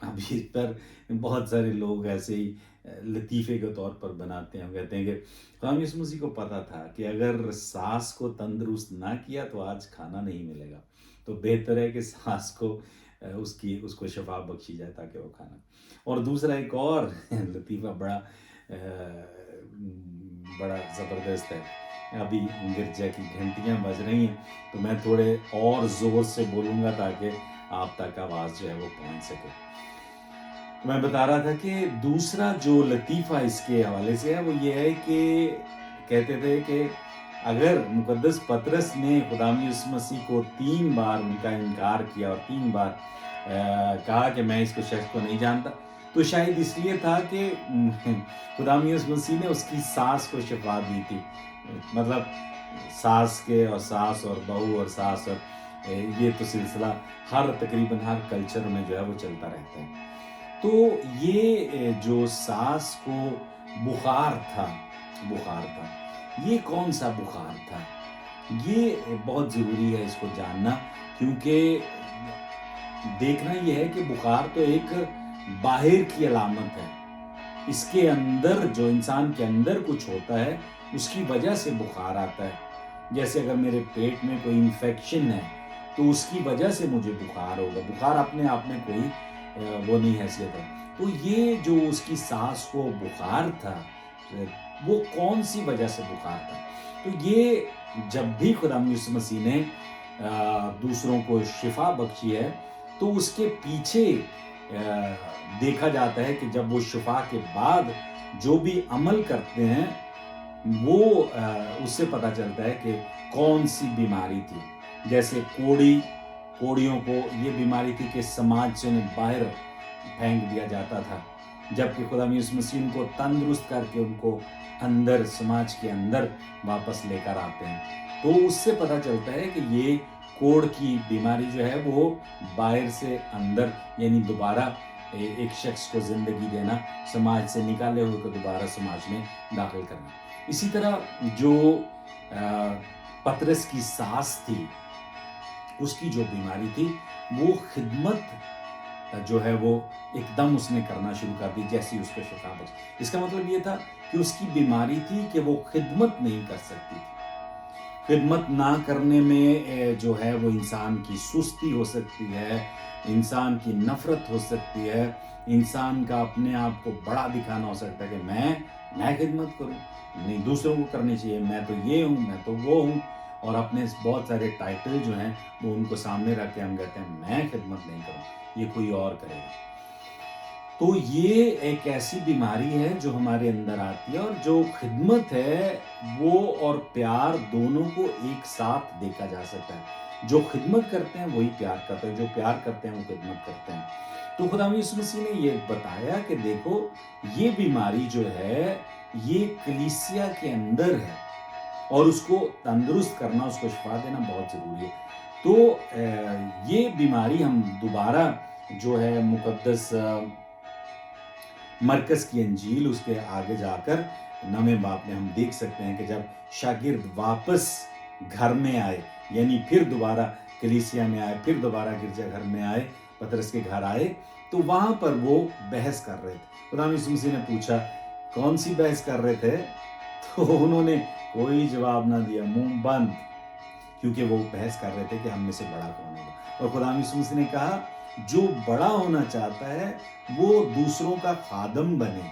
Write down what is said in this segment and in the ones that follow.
اب اس پر بہت سارے لوگ ایسے ہی لطیفے کے طور پر بناتے ہیں، کہتے ہیں کہ خدا یسوع مسیح کو پتا تھا کہ اگر ساس کو تندرست نہ کیا تو آج کھانا نہیں ملے گا، تو بہتر ہے کہ ساس کو اس کو شفا بخشی جائے تاکہ وہ کھانا۔ اور دوسرا ایک اور لطیفہ بڑا زبردست ہے۔ ابھی گرجا کی گھنٹیاں بج رہی ہیں تو میں تھوڑے اور زور سے بولوں گا تاکہ آپ تک آواز جو ہے وہ پہنچ سکے۔ میں بتا رہا تھا کہ دوسرا جو لطیفہ اس کے حوالے سے ہے وہ یہ ہے کہ کہتے تھے کہ اگر مقدس پطرس نے خدا یسوع مسیح کو 3 بار ان کا انکار کیا اور 3 بار کہا کہ میں اس کو شخص کو نہیں جانتا، تو شاید اس لیے تھا کہ خدا یسوع مسیح نے اس کی ساس کو شفا دی تھی۔ مطلب ساس اور بہو اور ساس اور یہ تو سلسلہ تقریباً ہر کلچر میں جو ہے وہ چلتا رہتا ہے۔ تو یہ جو ساس کو بخار تھا، یہ کون سا بخار تھا؟ یہ بہت ضروری ہے اس کو جاننا، کیونکہ دیکھنا یہ ہے کہ بخار تو ایک باہر کی علامت ہے، اس کے اندر جو انسان کے اندر کچھ ہوتا ہے اس کی وجہ سے بخار آتا ہے۔ جیسے اگر میرے پیٹ میں کوئی انفیکشن ہے تو اس کی وجہ سے مجھے بخار ہوگا۔ بخار اپنے آپ میں کوئی وہ نہیں حیثیت ہے۔ تو یہ جو اس کی ساس کو بخار تھا، وہ کون سی وجہ سے بخار تھا؟ تو یہ جب بھی خدا یسوع مسیح نے دوسروں کو شفا بخشی ہے تو اس کے پیچھے دیکھا جاتا ہے کہ جب وہ شفا کے بعد جو بھی عمل کرتے ہیں وہ اس سے پتہ چلتا ہے کہ کون سی بیماری تھی۔ جیسے کوڑیوں کو یہ بیماری تھی کہ سماج سے انہیں باہر پھینک دیا جاتا تھا، جبکہ خدا یسوع مسیح ان کو تندرست کر کے ان کو اندر سماج کے اندر واپس لے کر آتے ہیں۔ تو اس سے پتہ چلتا ہے کہ یہ کوڑ کی بیماری جو ہے وہ باہر سے اندر، یعنی دوبارہ ایک شخص کو زندگی دینا، سماج سے نکالے ہوئے کو دوبارہ سماج میں داخل کرنا۔ اسی طرح جو پطرس کی ساس تھی، اس کی جو بیماری تھی وہ خدمت جو ہے وہ ایک دم اس نے کرنا شروع کر دی جیسی اس کو شفا بخشی۔ اس کا مطلب یہ تھا کہ اس کی بیماری تھی کہ وہ خدمت نہیں کر سکتی تھی۔ خدمت نہ کرنے میں جو ہے وہ انسان کی سستی ہو سکتی ہے، انسان کی نفرت ہو سکتی ہے، انسان کا اپنے آپ کو بڑا دکھانا ہو سکتا ہے کہ میں خدمت کروں، نہیں دوسروں کو کرنی چاہیے، میں تو یہ ہوں، میں تو وہ ہوں، اور اپنے بہت سارے ٹائٹل جو ہیں وہ ان کو سامنے رکھ کے ہم کہتے ہیں میں خدمت نہیں کروں، یہ کوئی اور کرے گا۔ تو یہ ایک ایسی بیماری ہے جو ہمارے اندر آتی ہے، اور جو خدمت ہے وہ اور پیار دونوں کو ایک ساتھ دیکھا جا سکتا ہے۔ جو خدمت کرتے ہیں وہی پیار کرتے ہیں، جو پیار کرتے ہیں وہ خدمت کرتے ہیں۔ تو خدا یسوع مسیح نے یہ بتایا کہ دیکھو یہ بیماری جو ہے یہ کلیسیا کے اندر ہے، اور اس کو تندرست کرنا، اس کو شفا دینا بہت ضروری ہے۔ تو یہ بیماری ہم دوبارہ جو ہے مقدس مرکز کی انجیل اس کے آگے جا کر 9ویں باب میں ہم دیکھ سکتے ہیں کہ جب شاگرد واپس گھر میں آئے، یعنی پھر دوبارہ کلیسیا میں آئے، پھر دوبارہ گرجا گھر میں آئے، پطرس کے گھر آئے، تو وہاں پر وہ بحث کر رہے تھے۔ خدا یسوع مسیح نے پوچھا کون سی بحث کر رہے تھے؟ تو انہوں نے کوئی جواب نہ دیا، منہ بند، کیونکہ وہ بحث کر رہے تھے کہ ہم میں سے بڑا کون ہوگا۔ اور خدا یسوع مسیح نے کہا جو بڑا ہونا چاہتا ہے وہ دوسروں کا خادم بنے۔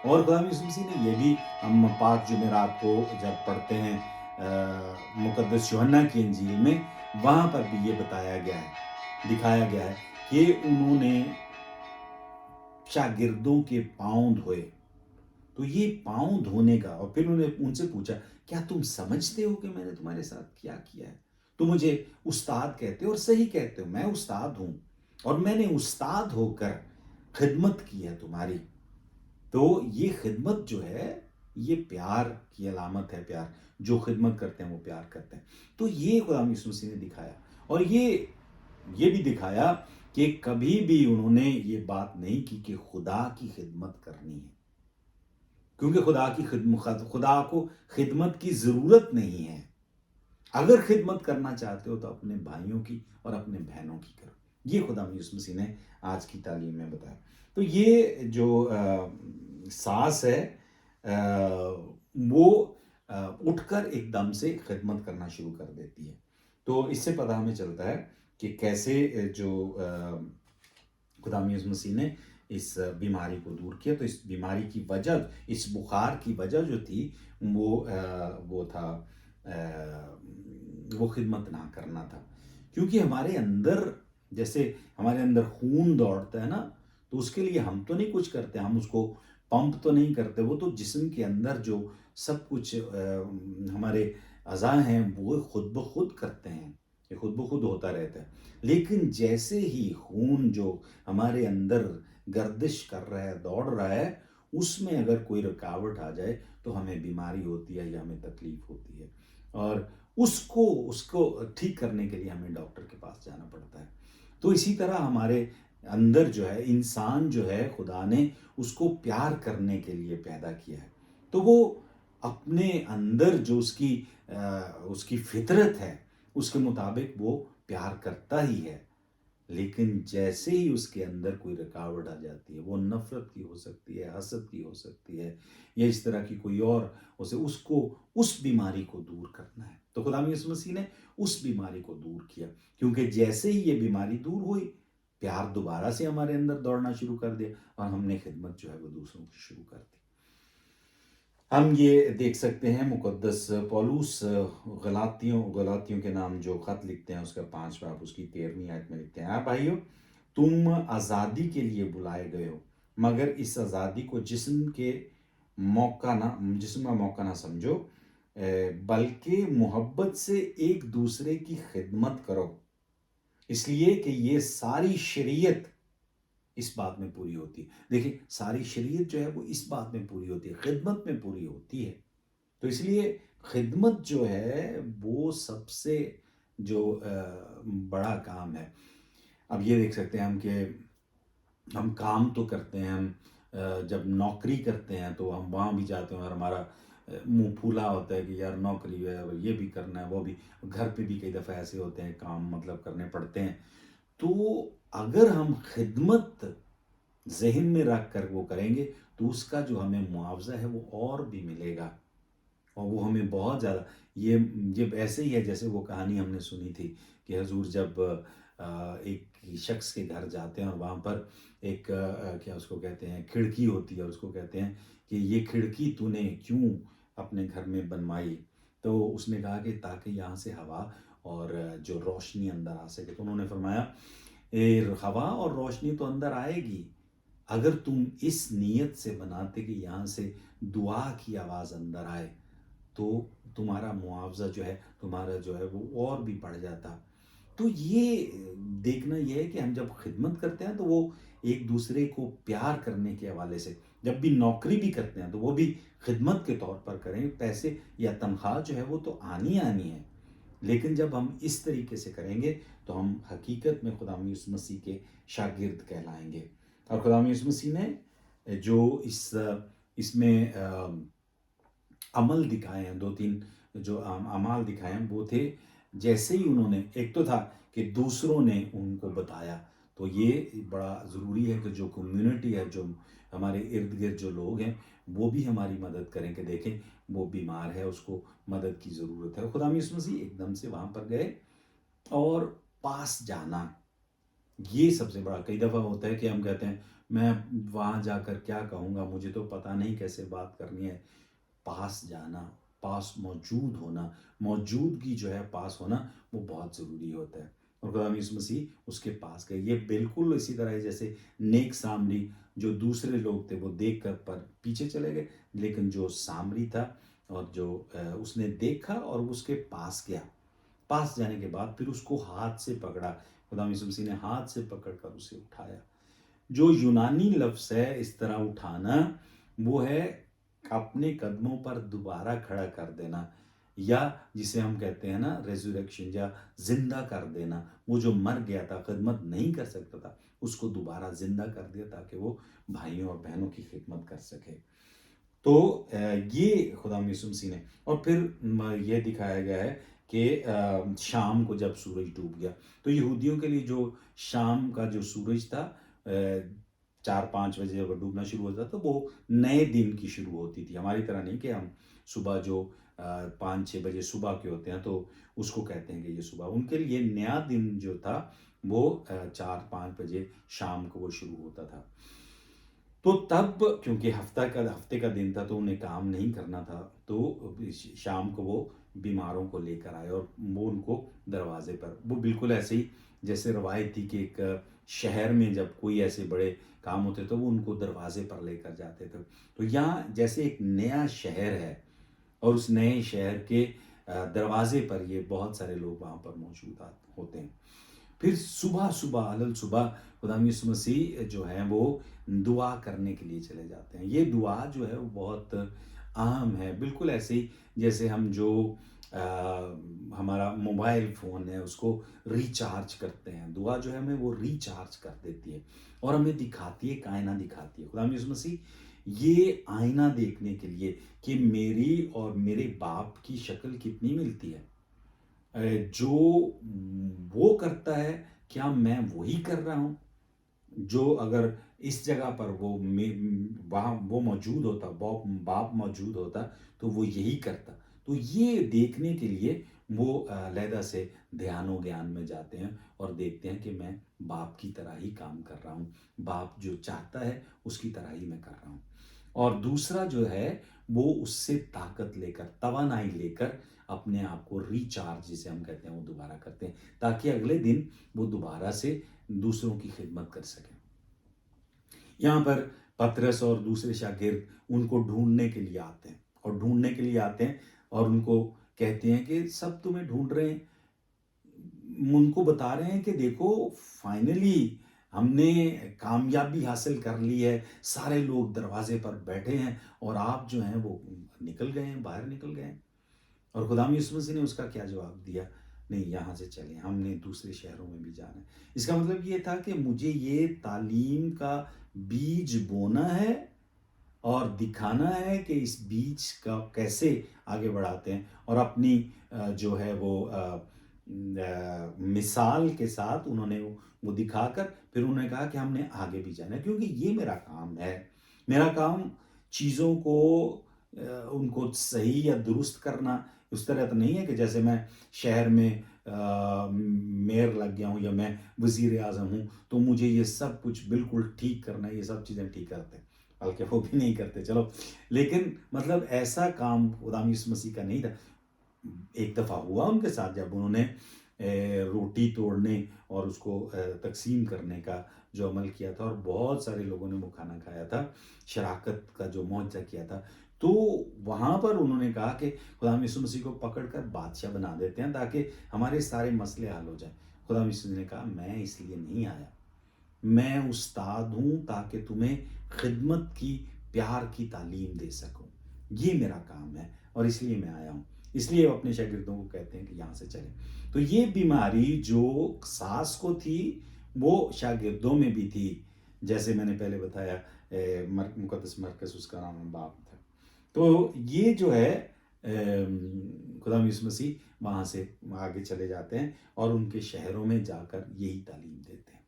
اور خدا یسوع مسیح نے یہ بھی، ہم پاک جمعرات کو جب پڑھتے ہیں مقدس یوحنا کی انجیل میں، وہاں پر بھی یہ بتایا گیا ہے، دکھایا گیا ہے کہ انہوں نے شاگردوں کے پاؤں دھوئے۔ تو یہ پاؤں دھونے کا، اور پھر انہوں نے ان سے پوچھا کیا تم سمجھتے ہو کہ میں نے تمہارے ساتھ کیا کیا ہے؟ تو مجھے استاد کہتے ہو، اور صحیح کہتے ہو، میں استاد ہوں، اور میں نے استاد ہو کر خدمت کی ہے تمہاری۔ تو یہ خدمت جو ہے یہ پیار کی علامت ہے، پیار جو خدمت کرتے ہیں وہ پیار کرتے ہیں۔ تو یہ خدا یسوع مسیح نے دکھایا، اور یہ بھی دکھایا کہ کبھی بھی انہوں نے یہ بات نہیں کی کہ خدا کی خدمت کرنی ہے، کیونکہ خدا کو خدمت کی ضرورت نہیں ہے۔ اگر خدمت کرنا چاہتے ہو تو اپنے بھائیوں کی اور اپنے بہنوں کی کرو، یہ خدا یسوع مسیح نے آج کی تعلیم میں بتایا. تو یہ جو ساس ہے وہ اٹھ کر ایک دم سے خدمت کرنا شروع کر دیتی ہے. تو اس سے پتہ ہمیں چلتا ہے کہ کیسے جو خدا یسوع مسیح نے اس بیماری کو دور کیا. تو اس بیماری کی وجہ، اس بخار کی وجہ جو تھی وہ تھا وہ خدمت نہ کرنا تھا. کیونکہ ہمارے اندر، جیسے ہمارے اندر خون دوڑتا ہے نا، تو اس کے لیے ہم تو نہیں کچھ کرتے، ہم اس کو پمپ تو نہیں کرتے، وہ تو جسم کے اندر جو سب کچھ ہمارے اعضاء ہیں وہ خود بخود کرتے ہیں، یہ خود بخود ہوتا رہتا ہے. لیکن جیسے ہی خون جو ہمارے اندر گردش کر رہا ہے، دوڑ رہا ہے، اس میں اگر کوئی رکاوٹ آ جائے تو ہمیں بیماری ہوتی ہے یا ہمیں تکلیف ہوتی ہے، اور اس کو ٹھیک کرنے کے لیے ہمیں ڈاکٹر کے پاس جانا پڑتا ہے. تو اسی طرح ہمارے اندر جو ہے انسان جو ہے، خدا نے اس کو پیار کرنے کے لیے پیدا کیا ہے. تو وہ اپنے اندر جو اس کی فطرت ہے اس کے مطابق وہ پیار کرتا ہی ہے. لیکن جیسے ہی اس کے اندر کوئی رکاوٹ آ جاتی ہے، وہ نفرت کی ہو سکتی ہے، حسد کی ہو سکتی ہے، یا اس طرح کی کوئی اور، اس بیماری کو دور کرنا ہے. تو خدا یسوع مسیح نے اس بیماری کو دور کیا، کیونکہ جیسے ہی یہ بیماری دور ہوئی، پیار دوبارہ سے ہمارے اندر دوڑنا شروع کر دیا، اور ہم نے خدمت جو ہے وہ دوسروں کی شروع کر دی. ہم یہ دیکھ سکتے ہیں مقدس پولس غلاطیوں کے نام جو خط لکھتے ہیں، اس کا 5 باب اس کی 13ویں آیت میں لکھتے ہیں: بھائیو، تم آزادی کے لیے بلائے گئے ہو، مگر اس آزادی کو جسم کا موقع نہ سمجھو، بلکہ محبت سے ایک دوسرے کی خدمت کرو، اس لیے کہ یہ ساری شریعت اس بات میں پوری ہوتی ہے. دیکھیں، ساری شریعت جو ہے وہ اس بات میں پوری ہوتی ہے، خدمت میں پوری ہوتی ہے. تو اس لیے خدمت جو ہے وہ سب سے جو بڑا کام ہے. اب یہ دیکھ سکتے ہیں ہم کہ ہم کام تو کرتے ہیں، ہم جب نوکری کرتے ہیں تو ہم وہاں بھی جاتے ہیں اور ہمارا منہ پھولا ہوتا ہے کہ یار نوکری ہے، یہ بھی کرنا ہے، وہ بھی. گھر پہ بھی کئی دفعہ ایسے ہوتے ہیں، کام مطلب کرنے پڑتے ہیں. تو اگر ہم خدمت ذہن میں رکھ کر وہ کریں گے تو اس کا جو ہمیں معاوضہ ہے وہ اور بھی ملے گا، اور وہ ہمیں بہت زیادہ. یہ ایسے ہی ہے جیسے وہ کہانی ہم نے سنی تھی کہ حضور جب ایک شخص کے گھر جاتے ہیں اور وہاں پر ایک کیا اس کو کہتے ہیں، کھڑکی ہوتی ہے، اور اس کو کہتے ہیں کہ یہ کھڑکی تو نے کیوں اپنے گھر میں بنوائی؟ تو اس نے کہا کہ تاکہ یہاں سے ہوا اور جو روشنی اندر آ سکے. تو انہوں نے فرمایا ہوا اور روشنی تو اندر آئے گی اگر تم اس نیت سے بناتے کہ یہاں سے دعا کی آواز اندر آئے، تو تمہارا معاوضہ جو ہے، تمہارا جو ہے وہ اور بھی بڑھ جاتا. تو یہ دیکھنا یہ ہے کہ ہم جب خدمت کرتے ہیں تو وہ ایک دوسرے کو پیار کرنے کے حوالے سے، جب بھی نوکری بھی کرتے ہیں تو وہ بھی خدمت کے طور پر کریں. پیسے یا تنخواہ جو ہے وہ تو آنی ہے، لیکن جب ہم اس طریقے سے کریں گے تو ہم حقیقت میں خدا یسوع مسیح کے شاگرد کہلائیں گے. اور خدا یسوع مسیح نے جو اس میں عمل دکھائے ہیں، 2-3 جو اعمال دکھائے ہیں، وہ تھے جیسے ہی انہوں نے، ایک تو تھا کہ دوسروں نے ان کو بتایا. تو یہ بڑا ضروری ہے کہ جو کمیونٹی ہے، جو ہمارے ارد گرد جو لوگ ہیں، وہ بھی ہماری مدد کریں کہ دیکھیں وہ بیمار ہے، اس کو مدد کی ضرورت ہے. خدا یسوع مسیح ایک دم سے وہاں پر گئے، اور پاس جانا یہ سب سے بڑا. کئی دفعہ ہوتا ہے کہ ہم کہتے ہیں میں وہاں جا کر کیا کہوں گا، مجھے تو پتہ نہیں کیسے بات کرنی ہے. پاس جانا، پاس موجود ہونا، موجودگی جو ہے پاس ہونا، وہ بہت ضروری ہوتا ہے. اور خدا یسوع مسیح اس کے پاس گئے. یہ بالکل اسی طرح ہے جیسے نیک سامری، جو دوسرے لوگ تھے وہ دیکھ کر پر پیچھے چلے گئے، لیکن جو سامری تھا اور جو اس نے دیکھا اور اس کے پاس گیا. پاس جانے کے بعد پھر اس کو ہاتھ سے پکڑا. خدا یسوع مسیح نے ہاتھ سے پکڑ کر اسے اٹھایا. جو یونانی لفظ ہے اس طرح اٹھانا، وہ ہے اپنے قدموں پر دوبارہ کھڑا کر دینا، یا جسے ہم کہتے ہیں نا ریزوریکشن، یا زندہ کر دینا. وہ جو مر گیا تھا، خدمت نہیں کر سکتا تھا، اس کو دوبارہ زندہ کر دیا تاکہ وہ بھائیوں اور بہنوں کی خدمت کر سکے. تو یہ خدا یسوع مسیح نے. اور پھر یہ دکھایا گیا ہے کہ شام کو جب سورج ڈوب گیا، تو یہودیوں کے لیے جو شام کا جو سورج تھا 4-5 بجے جب ڈوبنا شروع ہوتا تو وہ نئے دن کی شروع ہوتی تھی. ہماری طرح نہیں کہ ہم صبح جو 5-6 بجے صبح کے ہوتے ہیں تو اس کو کہتے ہیں کہ یہ صبح. ان کے لیے نیا دن جو تھا وہ 4-5 بجے شام کو وہ شروع ہوتا تھا. تو تب کیونکہ ہفتے کا دن تھا تو انہیں کام نہیں کرنا تھا، تو شام کو وہ بیماروں کو لے کر آئے اور وہ ان کو دروازے پر، وہ بالکل ایسے ہی جیسے روایت تھی کہ ایک شہر میں جب کوئی ایسے بڑے کام ہوتے تو وہ ان کو دروازے پر لے کر جاتے تھے. تو یہاں جیسے ایک نیا شہر ہے اور اس نئے شہر کے دروازے پر یہ بہت سارے لوگ وہاں پر موجود ہوتے ہیں. پھر صبح علل صبح خدا یسوع مسیح جو ہے وہ دعا کرنے کے لیے چلے جاتے ہیں. یہ دعا جو ہے وہ بہت اہم ہے، بالکل ایسے ہی جیسے ہم جو ہمارا موبائل فون ہے اس کو ریچارج کرتے ہیں. دعا جو ہے ہمیں وہ ریچارج کر دیتی ہے اور ہمیں دکھاتی ہے، آئینہ دکھاتی ہے. خدا یسوع مسیح یہ آئینہ دیکھنے کے لیے کہ میری اور میرے باپ کی شکل کتنی ملتی ہے، جو وہ کرتا ہے کیا میں وہی کر رہا ہوں. جو اگر اس جگہ پر وہاں وہ موجود ہوتا، باپ موجود ہوتا تو وہ یہی کرتا. تو یہ دیکھنے کے لیے وہ علیحدہ سے دھیان و گیان میں جاتے ہیں اور دیکھتے ہیں کہ میں باپ کی طرح ہی کام کر رہا ہوں، باپ جو چاہتا ہے اس کی طرح ہی میں کر رہا ہوں. اور دوسرا جو ہے وہ اس سے طاقت لے کر، توانائی لے کر اپنے آپ کو ریچارج جسے ہم کہتے ہیں وہ دوبارہ کرتے ہیں تاکہ اگلے دن وہ دوبارہ سے دوسروں کی خدمت کر سکیں. یہاں پر پطرس اور دوسرے شاگرد ان کو ڈھونڈنے کے لیے آتے ہیں اور ان کو کہتے ہیں کہ سب تمہیں ڈھونڈ رہے ہیں. ان کو بتا رہے ہیں کہ دیکھو فائنلی ہم نے کامیابی حاصل کر لی ہے، سارے لوگ دروازے پر بیٹھے ہیں اور آپ جو ہیں وہ نکل گئے ہیں، باہر نکل گئے ہیں. اور خدا یسوع مسیح نے اس کا کیا جواب دیا؟ نہیں، یہاں سے چلیں، ہم نے دوسرے شہروں میں بھی جانا ہے. اس کا مطلب یہ تھا کہ مجھے یہ تعلیم کا بیج بونا ہے اور دکھانا ہے کہ اس بیج کا کیسے آگے بڑھاتے ہیں. اور اپنی جو ہے وہ مثال کے ساتھ انہوں نے وہ دکھا کر پھر انہوں نے کہا کہ ہم نے آگے بھی جانا ہے، کیونکہ یہ میرا کام ہے. میرا کام چیزوں کو ان کو صحیح یا درست کرنا اس طرح تو نہیں ہے کہ جیسے میں شہر میں میئر لگ گیا ہوں یا میں وزیر اعظم ہوں تو مجھے یہ سب کچھ بالکل ٹھیک کرنا ہے، یہ سب چیزیں ٹھیک کرتے ہیں، بلکہ وہ بھی نہیں کرتے. چلو، لیکن مطلب ایسا کام خدا یسوع مسیح کا نہیں تھا. ایک دفعہ ہوا ان کے ساتھ جب انہوں نے روٹی توڑنے اور اس کو تقسیم کرنے کا جو عمل کیا تھا اور بہت سارے لوگوں نے وہ کھانا کھایا تھا، شراکت کا جو معجزہ کیا تھا، تو وہاں پر انہوں نے کہا کہ خدا یسوع مسیح کو پکڑ کر بادشاہ بنا دیتے ہیں تاکہ ہمارے سارے مسئلے حل ہو جائیں. خدا یسوع نے کہا میں اس لیے نہیں آیا، میں استاد ہوں تاکہ تمہیں خدمت کی، پیار کی تعلیم دے سکوں. یہ میرا کام ہے اور اس لیے میں آیا ہوں. اس لیے وہ اپنے شاگردوں کو کہتے ہیں کہ یہاں سے چلیں. تو یہ بیماری جو ساس کو تھی وہ شاگردوں میں بھی تھی، جیسے میں نے پہلے بتایا مقدس مرکز اس کا نام باپ تھا. تو یہ جو ہے خدا یسوع مسیح وہاں سے آگے چلے جاتے ہیں اور ان کے شہروں میں جا کر یہی تعلیم دیتے ہیں.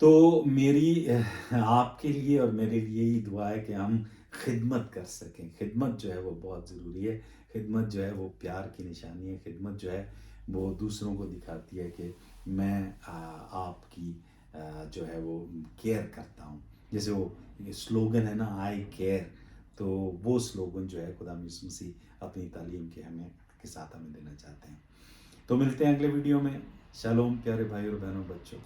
تو میری آپ کے لیے اور میرے لیے یہی دعا ہے کہ ہم خدمت کر سکیں. خدمت جو ہے وہ بہت ضروری ہے. خدمت جو ہے وہ پیار کی نشانی ہے. خدمت جو ہے وہ دوسروں کو دکھاتی ہے کہ میں آپ کی جو ہے وہ کیئر کرتا ہوں. جیسے وہ سلوگن ہے نا، آئی کیئر، تو وہ سلوگن جو ہے خدا یسوع مسیح اپنی تعلیم کے ساتھ ہمیں دینا چاہتے ہیں. تو ملتے ہیں اگلے ویڈیو میں. شالوم پیارے بھائی اور بہنوں، بچوں.